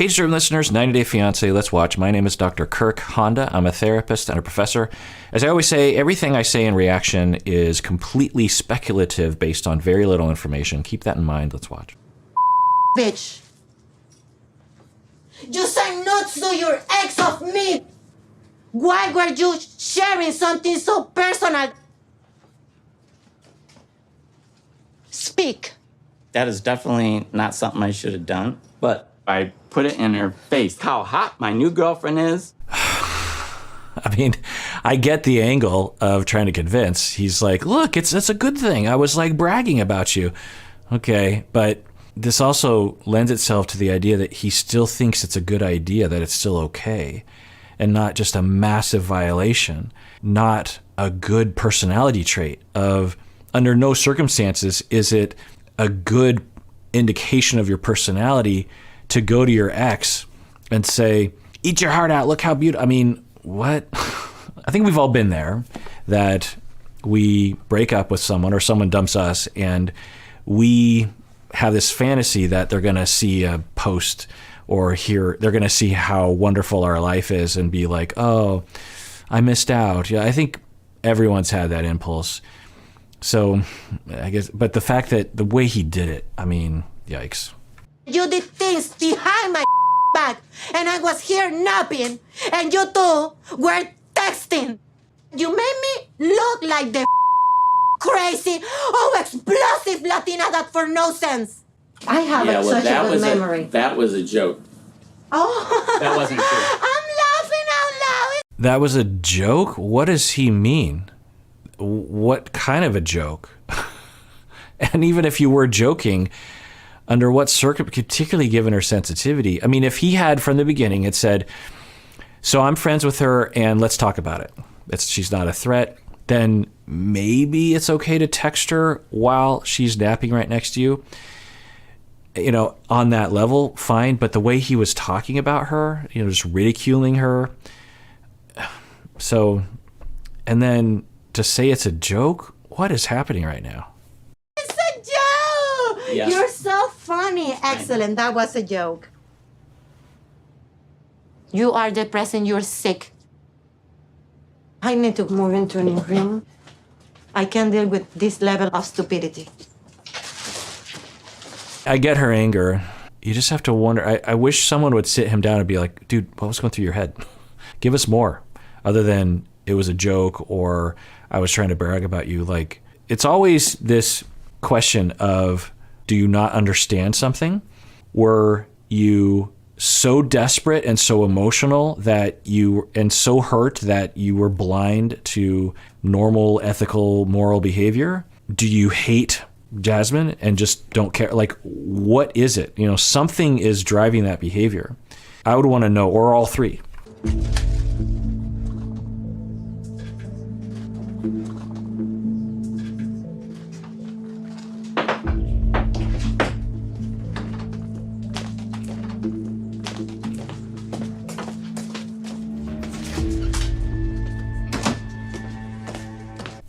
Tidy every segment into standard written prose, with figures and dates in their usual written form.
Hey, Dream listeners, 90 Day Fiancé, let's watch. My name is Dr. Kirk Honda. I'm a therapist and a professor. As I always say, everything I say in reaction is completely speculative based on very little information. Keep that in mind. Let's watch. Bitch. You say not to your ex of me. Why were you sharing something so personal? Speak. That is definitely not something I should have done, but I put it in her face how hot my new girlfriend is. I mean, I get the angle of trying to convince. He's like, look, it's a good thing. I was like bragging about you. Okay, but this also lends itself to the idea that he still thinks it's a good idea, that it's still okay, and not just a massive violation, not a good personality trait of, under no circumstances is it a good indication of your personality to go to your ex and say, eat your heart out, look how beautiful. I mean, what? I think we've all been there, that we break up with someone or someone dumps us and we have this fantasy that they're going to see a post or they're going to see how wonderful our life is and be like, oh, I missed out. Yeah, I think everyone's had that impulse. So I guess, but the fact that the way he did it, I mean, yikes. You did things behind my back, and I was here napping, and you two were texting. You made me look like the crazy, explosive Latina that for no sense. I have such a good memory. That was a joke. Oh, That wasn't true. I'm laughing out loud. That was a joke? What does he mean? What kind of a joke? And even if you were joking, under what circumstance, particularly given her sensitivity? I mean, if he had from the beginning had said, so I'm friends with her and let's talk about it. She's not a threat. Then maybe it's okay to text her while she's napping right next to you. You know, on that level, fine. But the way he was talking about her, you know, just ridiculing her. So, and then to say it's a joke, what is happening right now? It's a joke. Yeah. You're so funny. Excellent. That was a joke. You are depressed and you're sick. I need to move into a new room. I can't deal with this level of stupidity. I get her anger. You just have to wonder. I wish someone would sit him down and be like, dude, what was going through your head? Give us more, other than it was a joke or I was trying to brag about you. Like, it's always this question of, do you not understand something? Were you so desperate and so emotional and so hurt that you were blind to normal, ethical, moral behavior? Do you hate Jasmine and just don't care? Like, what is it? You know, something is driving that behavior. I would want to know, or all three.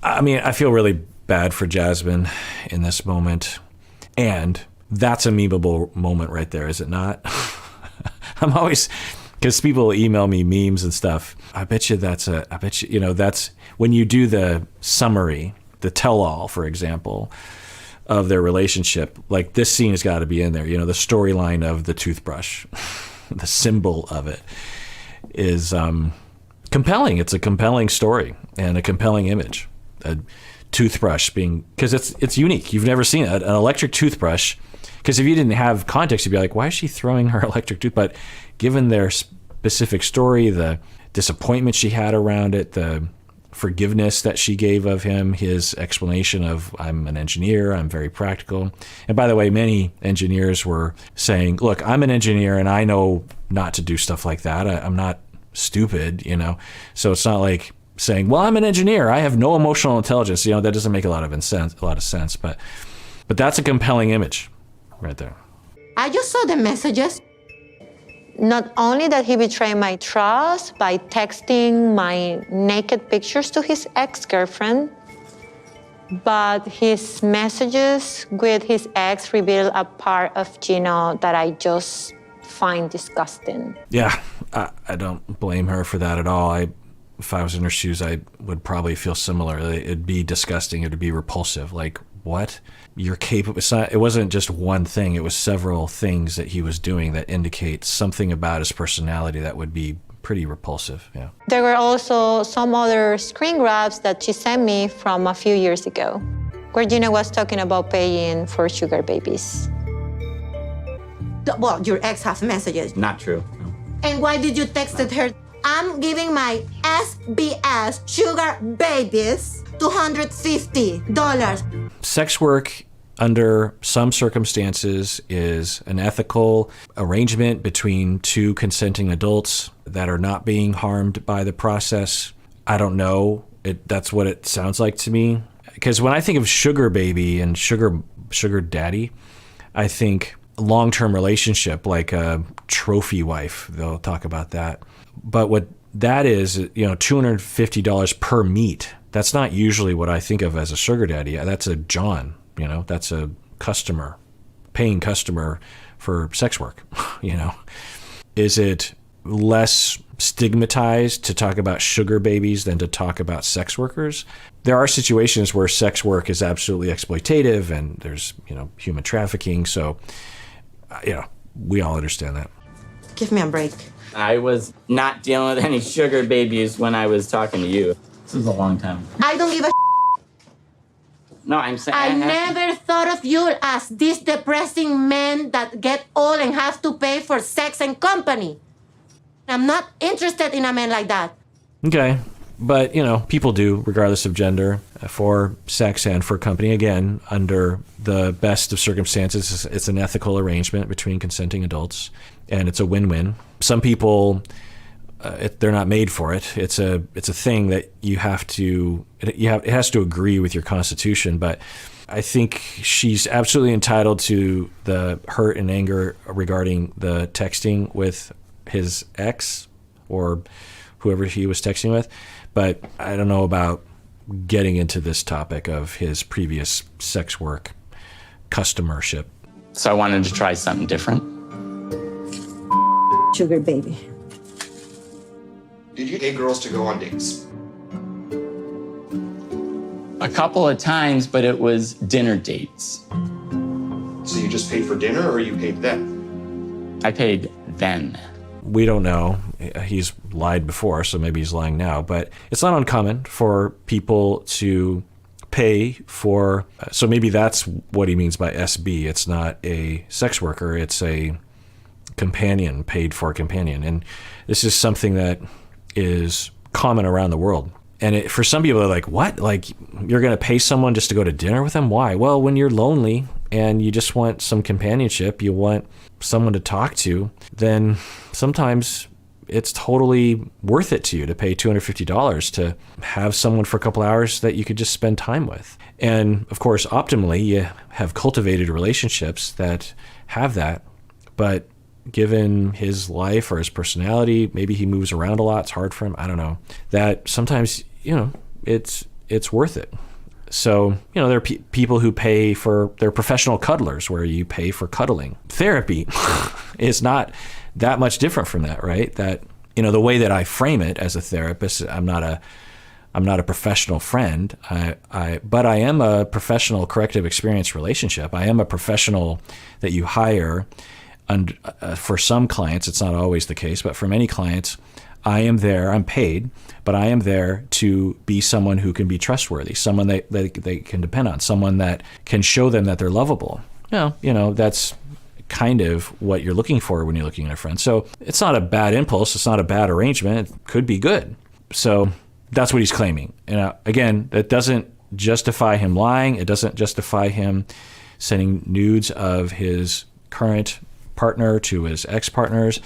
I mean, I feel really bad for Jasmine in this moment. And that's a memeable moment right there, is it not? I'm always, because people email me memes and stuff. I bet you, you know, that's when you do the summary, the tell-all, for example, of their relationship. Like, this scene has got to be in there. You know, the storyline of the toothbrush, the symbol of it is compelling. It's a compelling story and a compelling image. A toothbrush being, because it's unique. You've never seen it. An electric toothbrush, because if you didn't have context, you'd be like, why is she throwing her electric tooth? But given their specific story, the disappointment she had around it, the forgiveness that she gave of him, his explanation of, I'm an engineer, I'm very practical. And by the way, many engineers were saying, look, I'm an engineer and I know not to do stuff like that. I'm not stupid, you know? So it's not like saying, well, I'm an engineer, I have no emotional intelligence. You know, that doesn't make a lot of sense. But that's a compelling image right there. I just saw the messages. Not only that he betrayed my trust by texting my naked pictures to his ex-girlfriend, but his messages with his ex revealed a part of Gino that I just find disgusting. Yeah, I don't blame her for that at all. If I was in her shoes, I would probably feel similar. It'd be disgusting. It'd be repulsive. Like, what? You're capable. It wasn't just one thing. It was several things that he was doing that indicate something about his personality that would be pretty repulsive. Yeah. There were also some other screen grabs that she sent me from a few years ago, where Gino was talking about paying for sugar babies. Well, your ex have messages. Not true. No. And why did you texted her? I'm giving my SBS sugar babies $250. Sex work, under some circumstances, is an ethical arrangement between two consenting adults that are not being harmed by the process. I don't know. That's what it sounds like to me. Because when I think of sugar baby and sugar daddy, I think long-term relationship, like a trophy wife. They'll talk about that. But what that is, $250 per meet. That's not usually what I think of as a sugar daddy. That's a John, that's a customer, paying customer for sex work, Is it less stigmatized to talk about sugar babies than to talk about sex workers? There are situations where sex work is absolutely exploitative and there's, human trafficking. So, we all understand that. Give me a break. I was not dealing with any sugar babies when I was talking to you. This was a long time. I don't give a No, I'm saying... I never thought of you as this depressing man that get old and have to pay for sex and company. I'm not interested in a man like that. Okay. But, people do, regardless of gender, for sex and for company. Again, under the best of circumstances, it's an ethical arrangement between consenting adults, and it's a win-win. Some people, they're not made for it. It's a thing that you have to, it has to agree with your constitution. But I think she's absolutely entitled to the hurt and anger regarding the texting with his ex or whoever he was texting with. But I don't know about getting into this topic of his previous sex work customership. So I wanted to try something different. Sugar baby. Did you pay girls to go on dates? A couple of times, but it was dinner dates. So you just paid for dinner or you paid them? I paid then. We don't know. He's lied before, so maybe he's lying now. But it's not uncommon for people to pay for... So maybe that's what he means by SB. It's not a sex worker. It's a companion, paid for companion. And this is something that is common around the world. And for some people, they're like, what? Like, you're going to pay someone just to go to dinner with them? Why? Well, when you're lonely and you just want some companionship, you want someone to talk to, then sometimes it's totally worth it to you to pay $250 to have someone for a couple hours that you could just spend time with. And of course, optimally, you have cultivated relationships that have that. But given his life or his personality, maybe he moves around a lot, it's hard for him, I don't know, that sometimes, it's worth it. So, there are people who pay for, they're professional cuddlers where you pay for cuddling. Therapy is not that much different from that, right? That, the way that I frame it as a therapist, I'm not a professional friend, but I am a professional corrective experience relationship. I am a professional that you hire. And for some clients, it's not always the case, but for many clients, I am there, I'm paid, but I am there to be someone who can be trustworthy, someone that they can depend on, someone that can show them that they're lovable. That's kind of what you're looking for when you're looking at a friend. So it's not a bad impulse. It's not a bad arrangement. It could be good. So that's what he's claiming. And again, that doesn't justify him lying. It doesn't justify him sending nudes of his current partner to his ex-partners.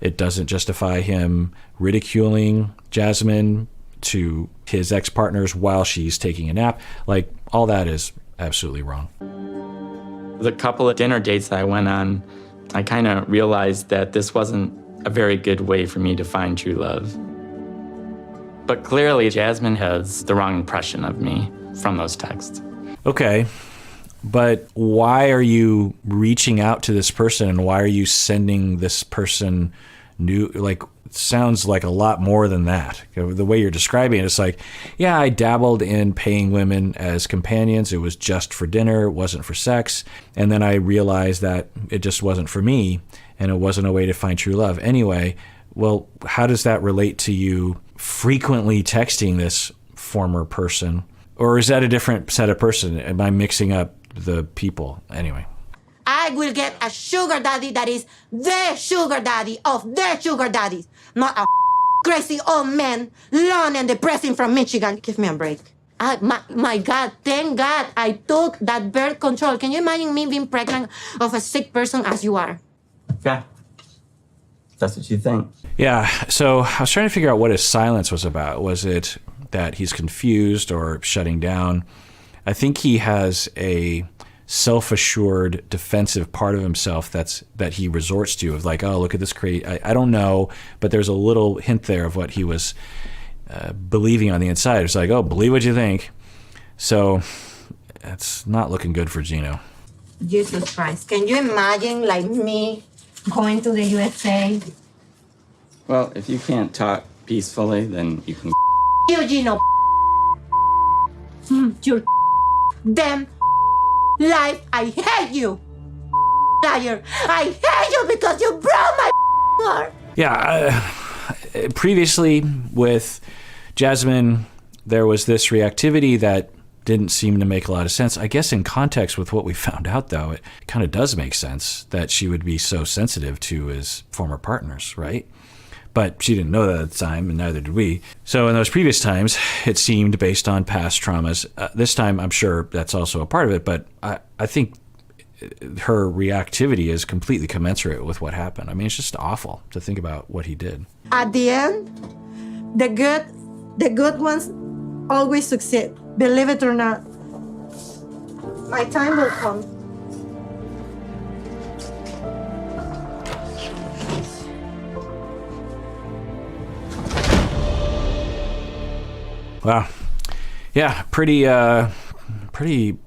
It doesn't justify him ridiculing Jasmine to his ex-partners while she's taking a nap. Like, all that is absolutely wrong. The couple of dinner dates that I went on, I kind of realized that this wasn't a very good way for me to find true love. But clearly, Jasmine has the wrong impression of me from those texts. Okay, But why are you reaching out to this person, and why are you sending this person new? Like, it sounds like a lot more than that. The way you're describing it, it's like, yeah, I dabbled in paying women as companions. It was just for dinner. It wasn't for sex. And then I realized that it just wasn't for me, and it wasn't a way to find true love. Anyway, well, how does that relate to you frequently texting this former person? Or is that a different set of person? Am I mixing up the people? Anyway. I will get a sugar daddy that is the sugar daddy of the sugar daddies, not a crazy old man, long and depressing from Michigan. Give me a break. My God, thank God I took that birth control. Can you imagine me being pregnant of a sick person as you are? Yeah. That's what you think. Yeah, so I was trying to figure out what his silence was about. Was it that he's confused or shutting down? I think he has a self-assured, defensive part of himself that he resorts to, of like, oh, look at this I don't know, but there's a little hint there of what he was believing on the inside. It's like, oh, believe what you think. So it's not looking good for Gino. Jesus Christ. Can you imagine, like, me going to the USA? Well, if you can't talk peacefully, then you can. You, Gino. Your damn life. I hate you. Liar. I hate you because you broke my heart. Yeah, previously with Jasmine, there was this reactivity that didn't seem to make a lot of sense. I guess in context with what we found out, though, it kind of does make sense that she would be so sensitive to his former partners, right? But she didn't know that at the time, and neither did we. So in those previous times, it seemed based on past traumas. This time, I'm sure that's also a part of it, but I think her reactivity is completely commensurate with what happened. I mean, it's just awful to think about what he did. At the end, the good ones always succeed. Believe it or not. My time will come. Wow. Yeah, pretty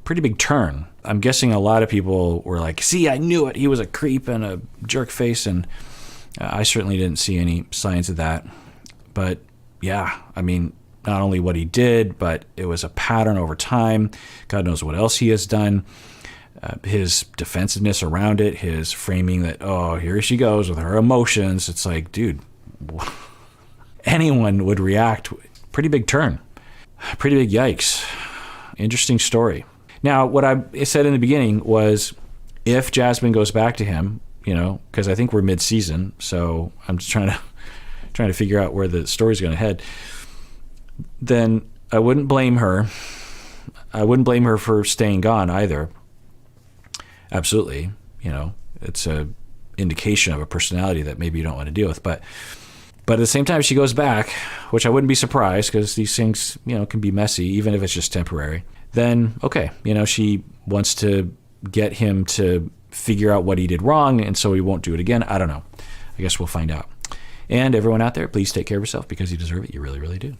big turn. I'm guessing a lot of people were like, see, I knew it. He was a creep and a jerk face, and I certainly didn't see any signs of that. But yeah, I mean, not only what he did, but it was a pattern over time. God knows what else he has done. His defensiveness around it, his framing that, oh, here she goes with her emotions. It's like, dude, anyone would react. Pretty big turn. Pretty big yikes. Interesting story. Now, what I said in the beginning was, if Jasmine goes back to him, you know, because I think we're mid-season, so I'm just trying to figure out where the story's going to head, then I wouldn't blame her. I wouldn't blame her for staying gone either. Absolutely. You know, it's a indication of a personality that maybe you don't want to deal with. But at the same time, she goes back, which I wouldn't be surprised, because these things, you know, can be messy, even if it's just temporary. Then, okay, you know, she wants to get him to figure out what he did wrong, and so he won't do it again. I don't know. I guess we'll find out. And everyone out there, please take care of yourself, because you deserve it. You really, really do.